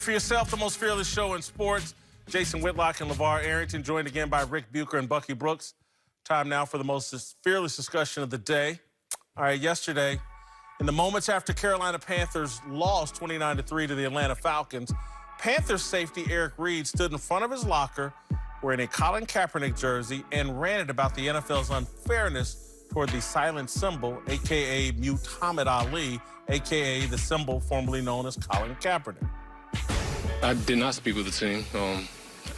For yourself, the most fearless show in sports. Jason Whitlock and LeVar Arrington, joined again by Rick Bucher and Bucky Brooks. Time now for the most fearless discussion of the day. All right, yesterday, in the moments after Carolina Panthers lost 29-3 to the Atlanta Falcons, Panthers safety Eric Reid stood in front of his locker wearing a Colin Kaepernick jersey and ranted about the NFL's unfairness toward the silent symbol, a.k.a. Muhammad Ali, a.k.a. the symbol formerly known as Colin Kaepernick. I did not speak with the team.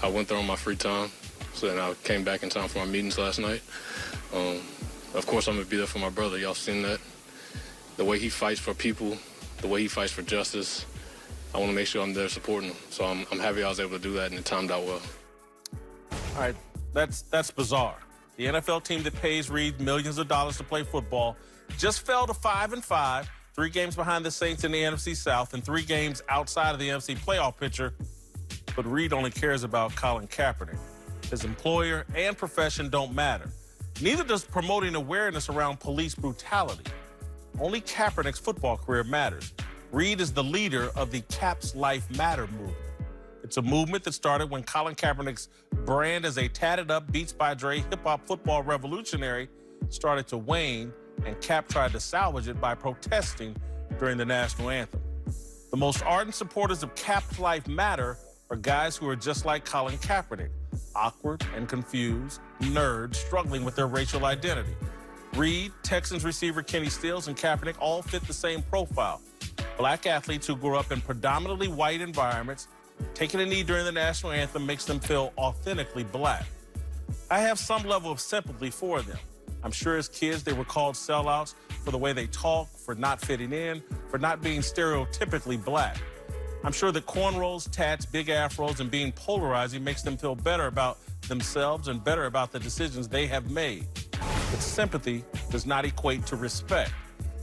I went there on my free time, so then I came back in time for my meetings last night. Of course, I'm going to be there for my brother. Y'all seen that. The way he fights for people, the way he fights for justice, I want to make sure I'm there supporting him. So I'm happy I was able to do that, and it timed out well. All right, that's bizarre. The NFL team that pays Reid millions of dollars to play football just fell to 5-5, 3 games behind the Saints in the NFC South and 3 games outside of the NFC playoff picture. But Reid only cares about Colin Kaepernick. His employer and profession don't matter. Neither does promoting awareness around police brutality. Only Kaepernick's football career matters. Reid is the leader of the Caps Life Matter movement. It's a movement that started when Colin Kaepernick's brand as a tatted-up Beats by Dre hip-hop football revolutionary started to wane, and Cap tried to salvage it by protesting during the national anthem. The most ardent supporters of Caps Life Matter are guys who are just like Colin Kaepernick, awkward and confused, nerds struggling with their racial identity. Reid, Texans receiver Kenny Stills, and Kaepernick all fit the same profile. Black athletes who grew up in predominantly white environments. Taking a knee during the national anthem makes them feel authentically black. I have some level of sympathy for them. I'm sure as kids they were called sellouts for the way they talk, for not fitting in, for not being stereotypically black. I'm sure that cornrows, tats, big afros, and being polarizing makes them feel better about themselves and better about the decisions they have made. But sympathy does not equate to respect.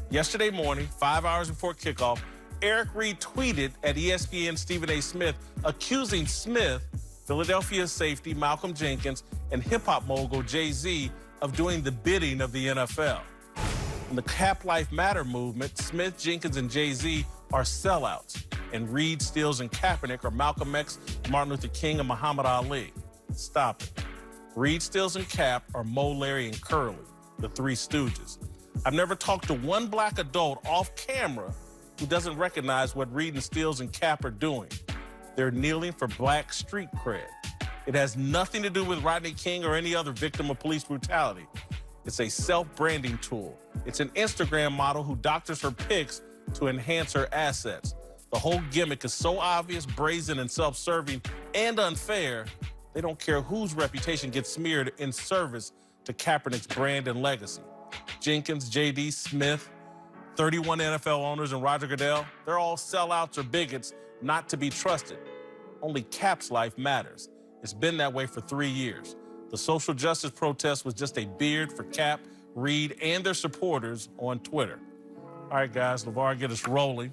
Yesterday morning, 5 hours before kickoff, Eric Reid tweeted at ESPN's Stephen A. Smith, accusing Smith, Philadelphia safety Malcolm Jenkins, and hip-hop mogul Jay-Z of doing the bidding of the NFL. In the Cap Life Matter movement, Smith, Jenkins, and Jay-Z are sellouts, and Reid, Stills, and Kaepernick are Malcolm X, Martin Luther King, and Muhammad Ali. Stop it. Reid, Stills, and Cap are Mo, Larry, and Curly, the Three Stooges. I've never talked to one black adult off camera who doesn't recognize what Reid and Stills and Cap are doing. They're kneeling for black street cred. It has nothing to do with Rodney King or any other victim of police brutality. It's a self-branding tool. It's an Instagram model who doctors her pics to enhance her assets. The whole gimmick is so obvious, brazen, and self-serving and unfair, they don't care whose reputation gets smeared in service to Kaepernick's brand and legacy. Jenkins, J.D. Smith, 31 NFL owners, and Roger Goodell, they're all sellouts or bigots not to be trusted. Only Cap's life matters. It's been that way for 3 years. The social justice protest was just a beard for Cap, Reid, and their supporters on Twitter. All right, guys, LeVar, get us rolling.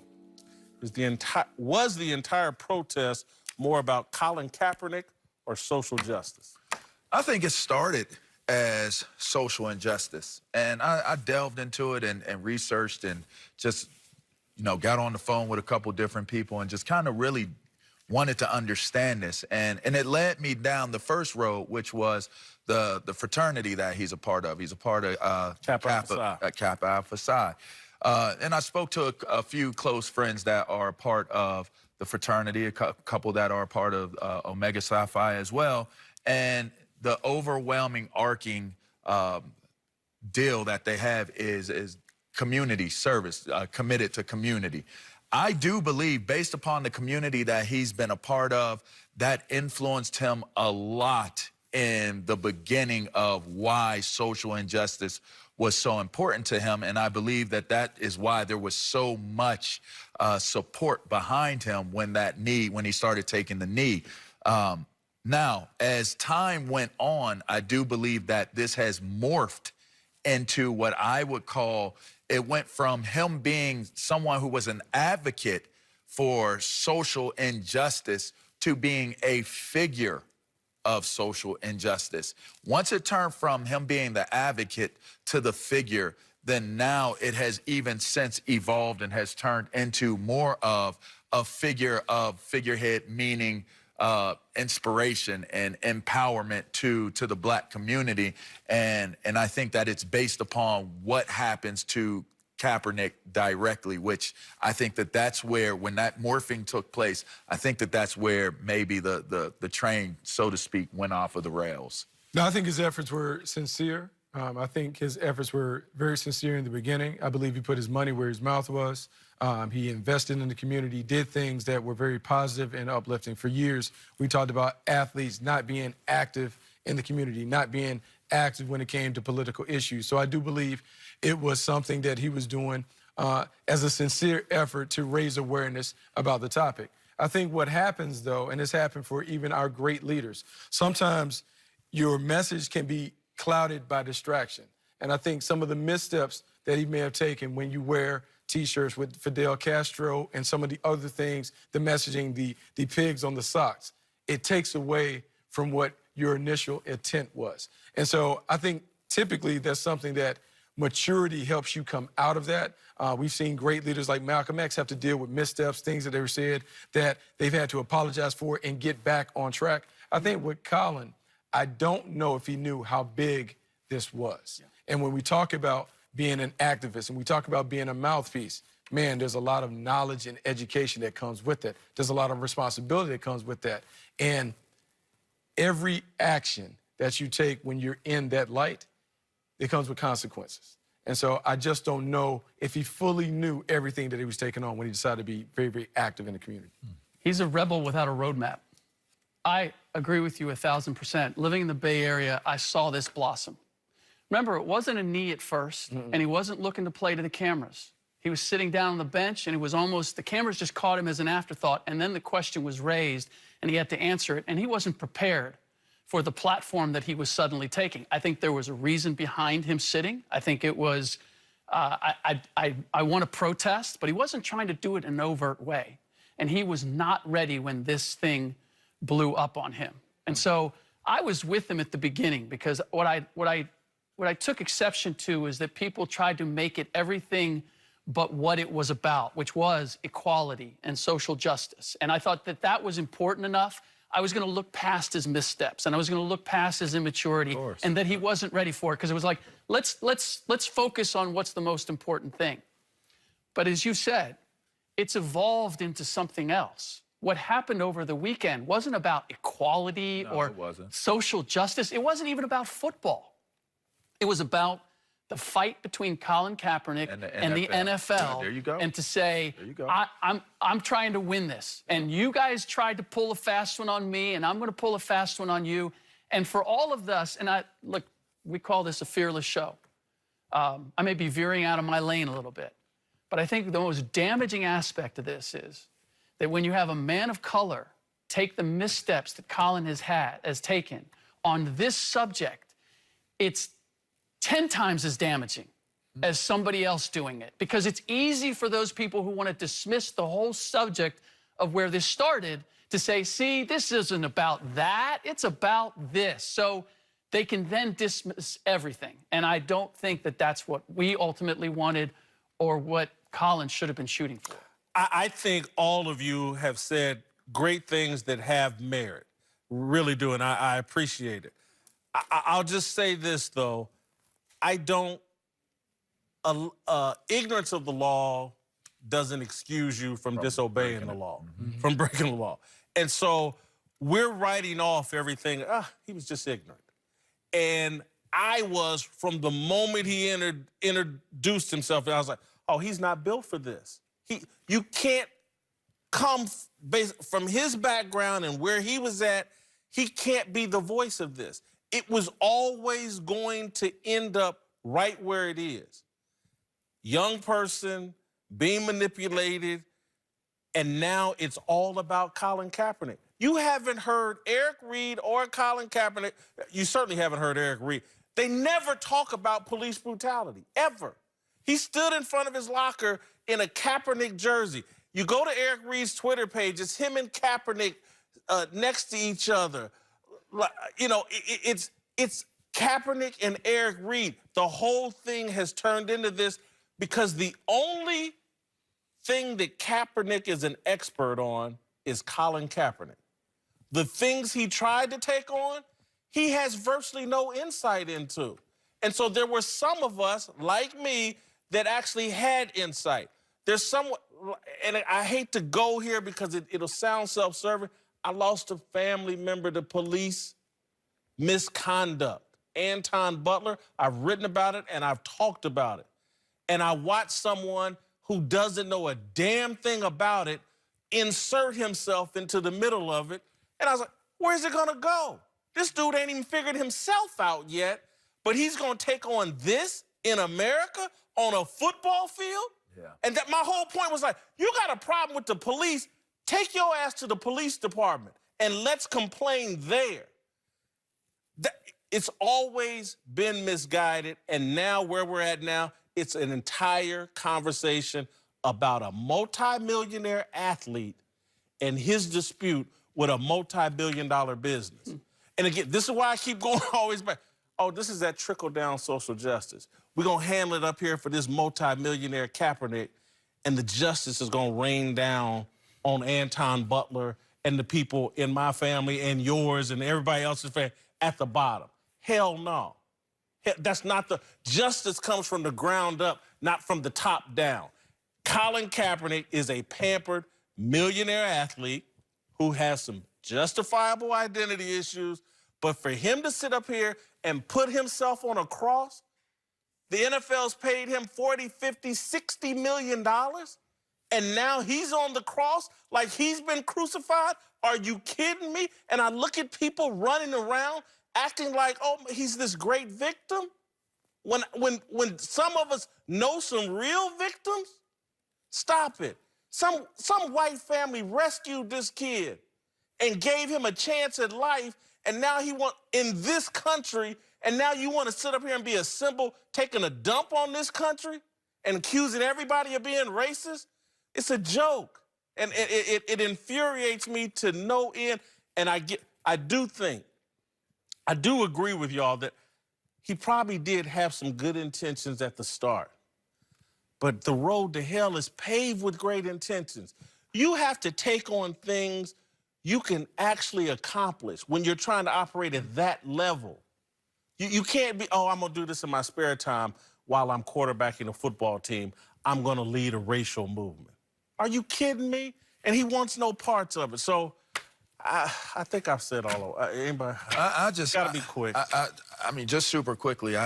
Was the entire protest more about Colin Kaepernick or social justice? I think it started as social injustice. And I delved into it and researched and just, got on the phone with a couple different people and just kind of really wanted to understand this. And it led me down the first road, which was the fraternity that he's a part of. He's a part of Kappa Alpha Psi. And I spoke to a few close friends that are part of the fraternity, a couple that are part of Omega Psi Phi as well. And the overwhelming arcing deal that they have is community service, committed to community. I do believe, based upon the community that he's been a part of, that influenced him a lot in the beginning of why social injustice was so important to him. And I believe that that is why there was so much support behind him when he started taking the knee. Now, as time went on, I do believe that this has morphed into what I would call, it went from him being someone who was an advocate for social injustice to being a figure of social injustice. Once it turned from him being the advocate to the figure, then now it has even since evolved and has turned into more of figurehead, meaning inspiration and empowerment to the Black community. And I think that it's based upon what happens to Kaepernick directly, which I think that's where, when that morphing took place, I think that's where maybe the train, so to speak, went off of the rails. No, I think his efforts were sincere. I think his efforts were very sincere in the beginning. I believe he put his money where his mouth was. He invested in the community, did things that were very positive and uplifting. For years, we talked about athletes not being active in the community, not being active when it came to political issues. So I do believe it was something that he was doing as a sincere effort to raise awareness about the topic. I think what happens, though, and this happened for even our great leaders, sometimes your message can be clouded by distraction. And I think some of the missteps that he may have taken when you wear T-shirts with Fidel Castro and some of the other things, the messaging, the pigs on the socks, it takes away from what your initial intent was. And so I think typically that's something that maturity helps you come out of that. We've seen great leaders like Malcolm X have to deal with missteps, things that they were said that they've had to apologize for and get back on track. I think with Colin, I don't know if he knew how big this was. Yeah. And when we talk about being an activist and we talk about being a mouthpiece, man, there's a lot of knowledge and education that comes with that. There's a lot of responsibility that comes with that. And every action that you take when you're in that light, it comes with consequences. And so I just don't know if he fully knew everything that he was taking on when he decided to be very, very active in the community. He's a rebel without a roadmap. I agree with you 1,000%. Living in the Bay Area, I saw this blossom. Remember, it wasn't a knee at first, and he wasn't looking to play to the cameras. He was sitting down on the bench, and it was almost, the cameras just caught him as an afterthought, and then the question was raised, and he had to answer it, and he wasn't prepared for the platform that he was suddenly taking. I think there was a reason behind him sitting. I think it was, I want to protest, but he wasn't trying to do it in an overt way. And he was not ready when this thing blew up on him. And so I was with him at the beginning, because what I took exception to is that people tried to make it everything but what it was about, which was equality and social justice. And I thought that that was important enough. I was going to look past his missteps, and I was going to look past his immaturity, and that he wasn't ready for it, because it was like, let's focus on what's the most important thing. But as you said, it's evolved into something else. What happened over the weekend wasn't about equality or social justice. It wasn't even about football. It was about the fight between Colin Kaepernick and the NFL. There you go. And to say, I'm trying to win this. And you guys tried to pull a fast one on me, and I'm going to pull a fast one on you. And for all of us, and look, we call this a fearless show. I may be veering out of my lane a little bit, but I think the most damaging aspect of this is that when you have a man of color take the missteps that Colin has taken on this subject, it's 10 times as damaging as somebody else doing it, because it's easy for those people who want to dismiss the whole subject of where this started to say, see, this isn't about that, it's about this. So they can then dismiss everything. And I don't think that that's what we ultimately wanted or what Colin should have been shooting for. I think all of you have said great things that have merit. Really do, and I appreciate it. I'll just say this, though. I don't, ignorance of the law doesn't excuse you from disobeying the law, from breaking the law. And so we're writing off everything, he was just ignorant. And I was, from the moment he introduced himself, and I was like, oh, he's not built for this. You can't come from his background and where he was at, he can't be the voice of this. It was always going to end up right where it is. Young person being manipulated, and now it's all about Colin Kaepernick. You haven't heard Eric Reed or Colin Kaepernick, you certainly haven't heard Eric Reed. They never talk about police brutality, ever. He stood in front of his locker in a Kaepernick jersey. You go to Eric Reed's Twitter page, it's him and Kaepernick next to each other. You know, it's Kaepernick and Eric Reed. The whole thing has turned into this because the only thing that Kaepernick is an expert on is Colin Kaepernick. The things he tried to take on, he has virtually no insight into. And so there were some of us, like me, that actually had insight. There's someone, and I hate to go here because it'll sound self-serving. I lost a family member to police misconduct. Anton Butler, I've written about it and I've talked about it. And I watched someone who doesn't know a damn thing about it insert himself into the middle of it. And I was like, where's it gonna go? This dude ain't even figured himself out yet, but he's gonna take on this in America on a football field? Yeah. And that my whole point was like, you got a problem with the police, take your ass to the police department and let's complain there. It's always been misguided, and now where we're at now, it's an entire conversation about a multi-millionaire athlete and his dispute with a multi-billion-dollar business. And again, this is why I keep going always back. Oh, this is that trickle-down social justice. We're going to handle it up here for this multi-millionaire Kaepernick, and the justice is going to rain down on Anton Butler and the people in my family and yours and everybody else's family at the bottom. Hell no. That's not the, justice comes from the ground up, not from the top down. Colin Kaepernick is a pampered millionaire athlete who has some justifiable identity issues, but for him to sit up here and put himself on a cross, the NFL's paid him $40, $50, $60 million, and now he's on the cross like he's been crucified? Are you kidding me? And I look at people running around acting like, oh, he's this great victim. When some of us know some real victims, stop it. Some white family rescued this kid and gave him a chance at life, and now he in this country, and now you want to sit up here and be a symbol taking a dump on this country and accusing everybody of being racist? It's a joke. And it infuriates me to no end. And I do agree with y'all that he probably did have some good intentions at the start. But the road to hell is paved with great intentions. You have to take on things you can actually accomplish when you're trying to operate at that level. You can't be, oh, I'm going to do this in my spare time while I'm quarterbacking a football team. I'm going to lead a racial movement. Are you kidding me? And he wants no parts of it. So I think I've said all of it. Anybody? I just got to be quick. I mean, just super quickly,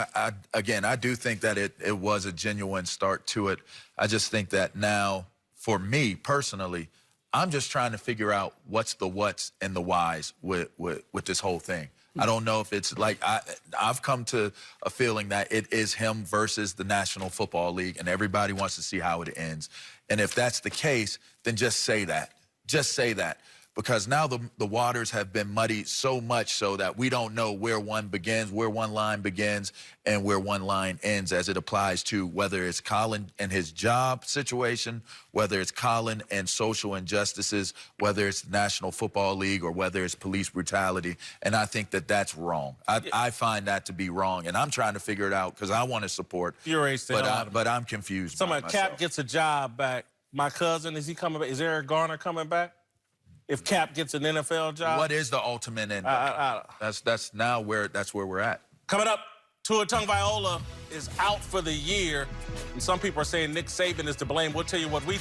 again, I do think that it was a genuine start to it. I just think that now, for me personally, I'm just trying to figure out what's the whats and the whys with this whole thing. I don't know if it's like, I've come to a feeling that it is him versus the National Football League, and everybody wants to see how it ends. And if that's the case, then just say that. Just say that. Because now the waters have been muddied so much so that we don't know where one begins, where one line begins, and where one line ends as it applies to whether it's Colin and his job situation, whether it's Colin and social injustices, whether it's the National Football League, or whether it's police brutality. And I think that that's wrong. I find that to be wrong. And I'm trying to figure it out because I want to support, but I'm confused. Somebody, Cap gets a job back. My cousin, is he coming back? Is Eric Garner coming back? If Cap gets an NFL job? What is the ultimate end? That's where we're at. Coming up, Tua Tagovailoa is out for the year, and some people are saying Nick Saban is to blame. We'll tell you what we